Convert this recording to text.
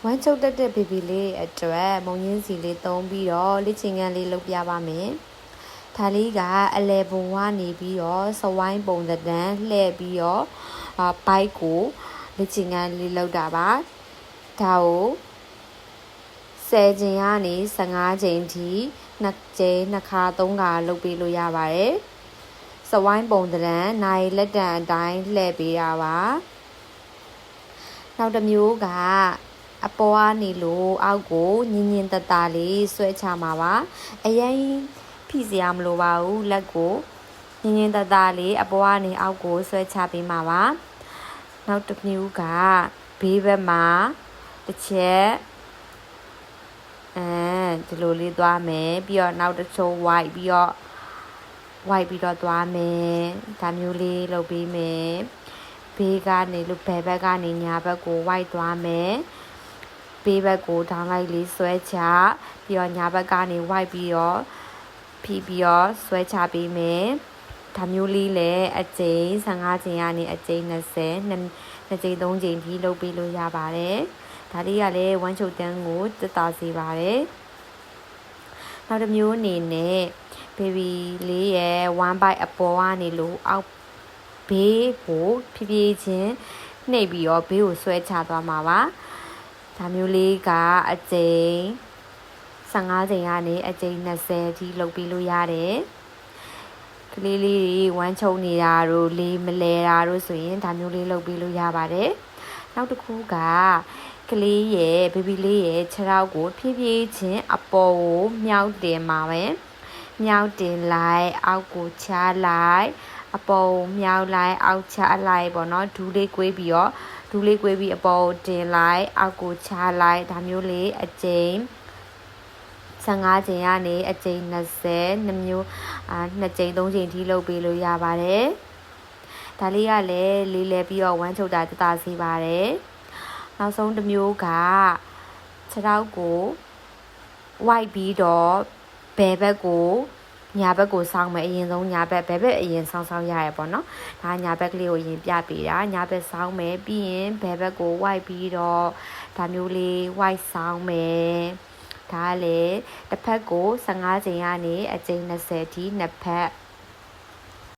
ဝမ်းချုပ်တက်ဘေဘီလေးအတွက်မုံရင်းစီလေးသုံးပြီးတော့လေ့ကျင့်ခန်းလေးလုပ်ပြပါမယ်။ဒါလေးကအလဲပုံကနေပြီးတော့စဝိုင်းပုံသဏ္ဍာန်လှည့်ပြီးတော့ဘိုက်ကိုလေ့ကျင့်ခန်းလေးလုပ်တာပါ။ဒါကို10ချိန်ကနေ15ချိန်ထိ2ခါ3ခါလုပ်ပေးလို့ရပါတယ်။စဝိုင်းပုံသဏ္ဍာန်နိုင်လက်တံအတိုင်းလှည့်ပေးတာပါ။နောက်တစ်မျိုးကအပေါ်ကနေလို့အောက်ကိုညင်ညင်တတလေးဆွဲချမှာပါအရင်ဖိစရာမလိုပါဘူးလက်ကိုညင်ညင်တတလေးအပေါ်ကနေအောက်ကိုဆွဲချပေးမှာပါနောက်တစ်မျိုးကဘေးဘက်မှာတစ်ချက်ဒီလိုလေးသွားမယ်ပြီးတော့နောက်တစ်ချို့ white ပြီးတော့သွားမယ်ဒါမျိုးလေးလုပ်ပေးမယ်ဘေးကနေလို့ဘယ်ဘက်ကနေညာဘက်ကို white သွားမယ်ဘေးဘက်ကိုဒေါင်းလိုက်လေးဆွဲချပြီးတော့ညာဘက်ကနေ white ပြီးတော့ဖိပြီးတော့ဆွဲချပေးမယ်ဒါမျိုးလေးလည်းအကျိန်15ချိန်ကနေအကျိန်20နှစ်ကြိမ်3ကြိမ်ထိလုပ်ပေးလို့ရပါတယ်ဒါလေးကလည်းဝမ်းချုပ်တန်းကိုတက်တာစေပါတယ်နောက်တစ်မျိုးအနေနဲ့ဘေဘီလေးရဲ့1 bite အပေါ်ကနေလို့အောက်ဘေးကိုဖြည်းဖြည်းချင်းနှိပ်ပြီးတော့ဘေးကိုဆွဲချသွားမှာပါဒါမျိုးလေးကအကျိန်15ချိန်ကနေအကျိန်20ထိလုပ်ပြီးလို့ရတယ်ကလေးလေးတွေဝမ်းချုံနေတာတို့လေးမလဲတာတို့ဆိုရင်ဒါမျိုးလေးလုပ်ပြီးလို့ရပါတယ်နောက်တစ်ခုကကလေးရဲ့ဘေဘီလေးရဲ့ခြေထောက်ကိုဖြည်းဖြည်းချင်းအပေါ်ကိုမြောက်တင်ပါမယ်မြောက်တင်လိုက်အောက်ကိုချလိုက်အပေါ်ကိုမြောက်လိုက်အောက်ချလိုက်ပေါ့နော်ဒူးလေးကွေးပြီးတော့ဒူးလေးကွေးပြီးအပေါ်ကိုတင်လိုက်အောက်ကိုချလိုက်ဒါမျိုးလေးအကျိန်15ချိန်ကနေအကျိန်20နှစ်မျိုး2ချိန်3ချိန်ထိလုပ်ပေးလို့ရပါတယ်ဒါလေးကလည်းလေးလဲပြီးတော့ဝမ်းချုပ်တာတတစေးပါတယ်နောက်ဆုံးတစ်မျိုးကခြေထောက်ကိုဝိုက်ပြီးတော့ဘယ်ဘက်ကိုညာဘက်ကိုစောင်းမယ်အရင်ဆုံးညာဘက်ဘယ်ဘက်အရင်စောင်းရရပေါ့နော်ဒါညာဘက်ကလေးကိုရင်ပြပေးတာညာဘက်စောင်းမယ်ပြီးရင်ဘယ်ဘက်ကိုဝိုက်ပြီးတော့ဒါမျိုးလေးဝိုက်စောင်းမယ်ဒါလည်းတစ်ဖက်ကို15ချိန်ကနေအချိန်20ထိနှစ်ဖက်